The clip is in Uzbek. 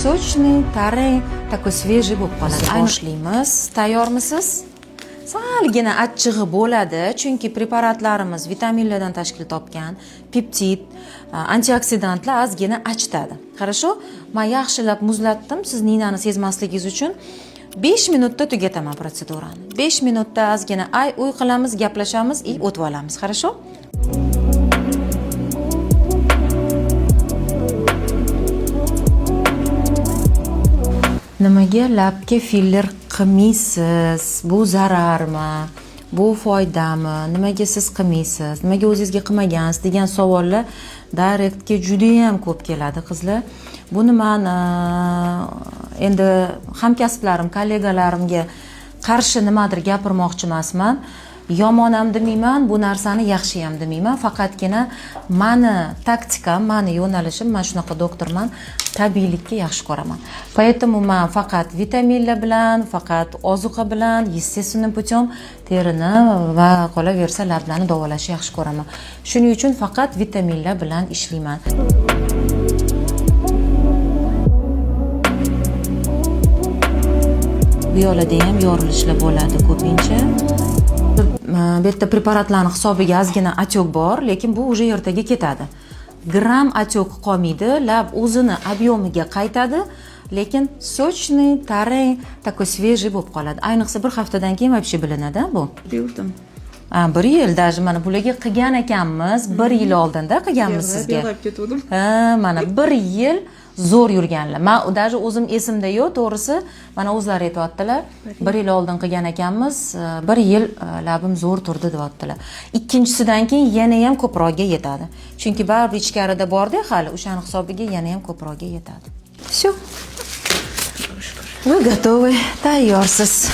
Sochni, tarang, такой свежий bo'lib qoladi. Boshlaymiz. Tayyormisiz? Salgina achchig'i bo'ladi, chunki preparatlarimiz vitaminlardan tashkil topgan, peptid, antioksidantlar ozgina achitadi. Хорошо? Men yaxshilab muzlatdim, siz ninani sezmasligingiz uchun 5 minutda tugataman protsedurani. 5 minutda ozgina uy qilamiz, gaplashamiz, o'tib olamiz. Хорошо? Nimaga labga filler qilmaysiz? Bu zararmi? Bu foydami? Nimaga siz qilmaysiz? Nimaga o'zingizga qilmagansiz degan savollar direktga juda ham ko'p keladi, qizlar. Buni men endi hamkasblarim, kollegalarimga qarshi nimadir gapirmoqchi emasman. Yomon ham demayman, bu narsani yaxshi ham demayman. Faqatgina meni taktikam, meni yo'nalishim, men shunaqa doktorman, tabiiylikka yaxshi ko'raman. Поэтому men faqat vitaminlar bilan, faqat ozuqa bilan, естественным путем terini va qolaversa lablarni davolashni yaxshi ko'raman. Shuning uchun faqat vitaminlar bilan ishlayman. Bu yo'lda ham yorilishlar bo'ladi ko'pincha. Bu yerda preparatlarning hisobiga ozgina atyok bor, lekin bu уже ertaga ketadi. Gram atyok qolmaydi, lab o'zini объемiga qaytadi, lekin sochni, tarang, такой свежий bo'lib qoladi. Ayniqsa bir haftadan keyin вообще bilinadi bu. Yurdim. 1 yil, даже mana bularga qilgan ekanmiz, 1 yil oldinda qilganmiz sizga. Yig'lab ketdim. Mana 1 yil zo'r yurganlar. Men даже o'zim esimda yo'q, to'g'risi, mana o'zlari aytayotdilar. 1 yil oldin qilgan ekanmiz, 1 yil labim zo'r turdi deyaptilar. Ikkinchisidan keyin yana ham ko'proqga yetadi. Chunki baribir ichkarida bor-da, hali o'shaning hisobiga yana ham ko'proqga yetadi. Всё. Вы готовы, tayyorsiz.